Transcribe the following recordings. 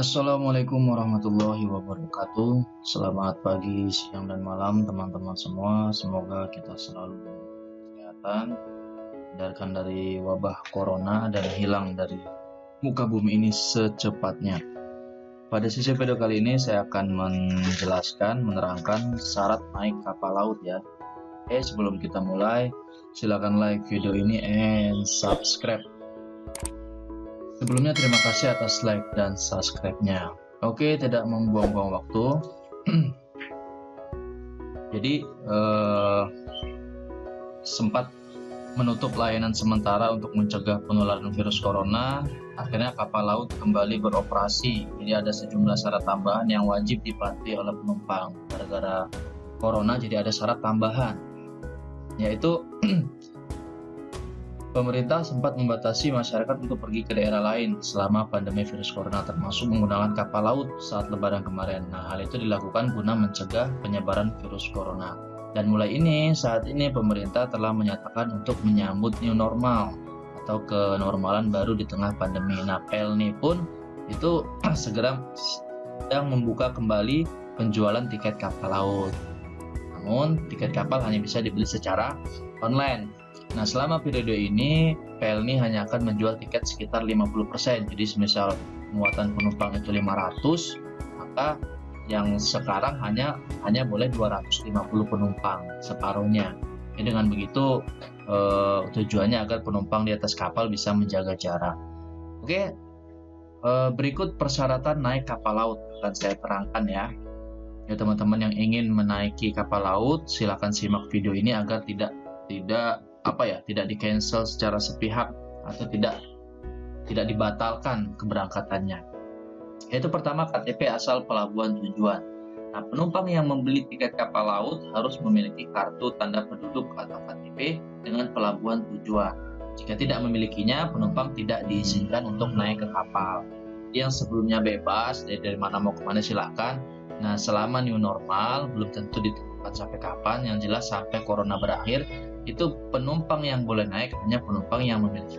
Assalamualaikum warahmatullahi wabarakatuh. Selamat pagi, siang, dan malam teman-teman semua. Semoga kita selalu kesehatan, hindarkan dari wabah corona dan hilang dari muka bumi ini secepatnya. Pada sesi video kali ini saya akan menerangkan syarat naik kapal laut ya. Sebelum kita mulai, silakan like video ini and subscribe. Sebelumnya terima kasih atas like dan subscribe-nya. Oke, tidak membuang-buang waktu. Jadi sempat menutup layanan sementara untuk mencegah penularan virus corona. Akhirnya kapal laut kembali beroperasi. Jadi ada sejumlah syarat tambahan yang wajib dipatuhi oleh penumpang. Gara-gara corona jadi ada syarat tambahan, yaitu pemerintah sempat membatasi masyarakat untuk pergi ke daerah lain selama pandemi virus corona, termasuk menggunakan kapal laut saat lebaran kemarin. Nah, hal itu dilakukan guna mencegah penyebaran virus corona. Dan mulai saat ini pemerintah telah menyatakan untuk menyambut new normal atau kenormalan baru di tengah pandemi. Nah, Pelni pun itu sedang membuka kembali penjualan tiket kapal laut. Namun, tiket kapal hanya bisa dibeli secara online. Nah, selama periode ini, Pelni hanya akan menjual tiket sekitar 50%. Jadi, semisal muatan penumpang itu 500, maka yang sekarang hanya boleh 250 penumpang, separuhnya. Jadi, dengan begitu, tujuannya agar penumpang di atas kapal bisa menjaga jarak. Oke, berikut persyaratan naik kapal laut akan saya terangkan ya. Ya, teman-teman yang ingin menaiki kapal laut, silakan simak video ini agar tidak di-cancel secara sepihak atau tidak dibatalkan keberangkatannya. Yaitu pertama, KTP asal pelabuhan tujuan. Nah, penumpang yang membeli tiket kapal laut harus memiliki kartu tanda penduduk atau KTP dengan pelabuhan tujuan. Jika tidak memilikinya, penumpang tidak diizinkan untuk naik ke kapal. Yang sebelumnya bebas, dari mana mau kemana silakan. Nah, selama new normal, belum tentu ditentukan sampai kapan, yang jelas sampai corona berakhir, itu penumpang yang boleh naik hanya penumpang yang memiliki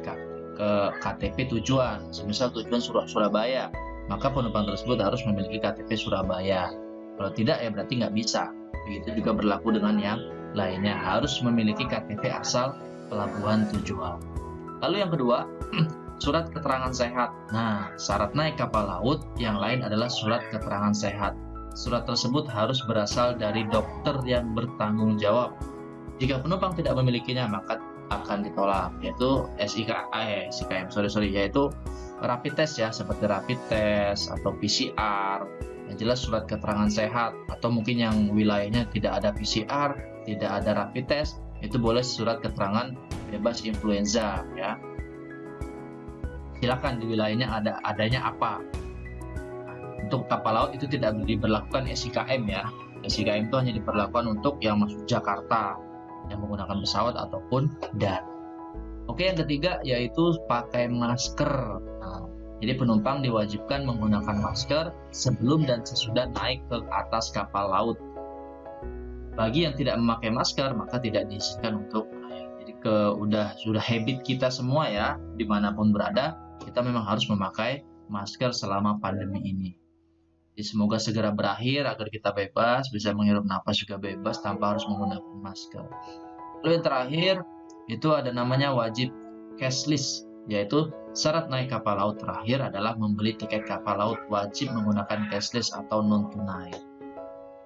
KTP tujuan. Semisal tujuan Surabaya, maka penumpang tersebut harus memiliki KTP Surabaya. Kalau tidak, ya berarti nggak bisa. Begitu juga berlaku dengan yang lainnya, harus memiliki KTP asal pelabuhan tujuan. Lalu yang kedua, surat keterangan sehat. Nah, syarat naik kapal laut yang lain adalah surat keterangan sehat. Surat tersebut harus berasal dari dokter yang bertanggung jawab. Jika penumpang tidak memilikinya, maka akan ditolak, yaitu yaitu rapid test ya, seperti rapid test atau PCR. Yang jelas surat keterangan sehat, atau mungkin yang wilayahnya tidak ada PCR, tidak ada rapid test, itu boleh surat keterangan bebas influenza ya. Silakan di wilayahnya adanya apa. Untuk kapal laut itu tidak diberlakukan SIKM ya. SIKM itu hanya diberlakukan untuk yang masuk Jakarta, yang menggunakan pesawat ataupun darat. Oke, yang ketiga yaitu pakai masker. Nah, jadi penumpang diwajibkan menggunakan masker sebelum dan sesudah naik ke atas kapal laut. Bagi yang tidak memakai masker, maka tidak diizinkan untuk naik. Jadi sudah habit kita semua ya, dimanapun berada, kita memang harus memakai masker selama pandemi ini. Jadi semoga segera berakhir agar kita bebas, bisa menghirup napas juga bebas tanpa harus menggunakan masker. Lalu yang terakhir itu ada namanya wajib cashless, yaitu syarat naik kapal laut terakhir adalah membeli tiket kapal laut wajib menggunakan cashless atau non tunai.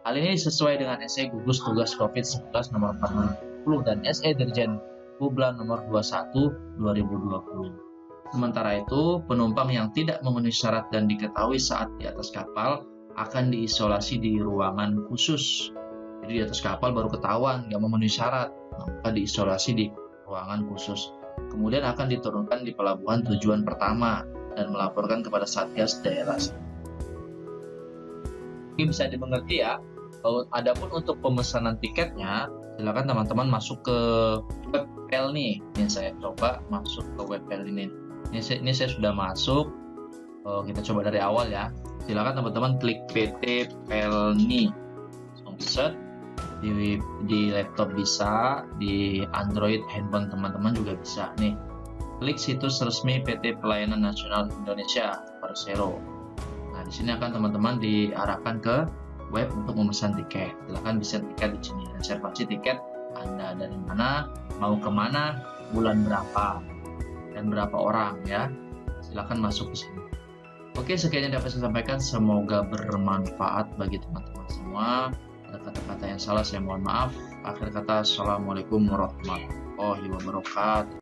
Hal ini sesuai dengan SE Gugus Tugas COVID-19 nomor 40 dan SE Dirjen Publik nomor 21 2020. Sementara itu, penumpang yang tidak memenuhi syarat dan diketahui saat di atas kapal akan diisolasi di ruangan khusus. Jadi di atas kapal baru ketahuan nggak memenuhi syarat, maka diisolasi di ruangan khusus. Kemudian akan diturunkan di pelabuhan tujuan pertama dan melaporkan kepada Satgas daerah. Ini bisa dimengerti ya. Adapun untuk pemesanan tiketnya, silakan teman-teman masuk ke web Pelni. Ini saya coba masuk ke web Pelni. Ini saya sudah masuk. Kita coba dari awal ya. Silakan teman-teman klik PT Pelni. Search di laptop bisa, di Android handphone teman-teman juga bisa. Nih, klik situs resmi PT Pelayanan Nasional Indonesia Persero. Nah, Nah, di sini akan teman-teman diarahkan ke web untuk memesan tiket. Silahkan bisa tiket di sini, reservasi tiket Anda dari mana, mau kemana, bulan berapa, dan berapa orang ya. Silahkan masuk ke sini. Oke, sekian yang dapat saya sampaikan. Semoga bermanfaat bagi teman-teman semua. Ada kata-kata yang salah, saya mohon maaf. Akhir kata, assalamualaikum warahmatullahi wabarakatuh.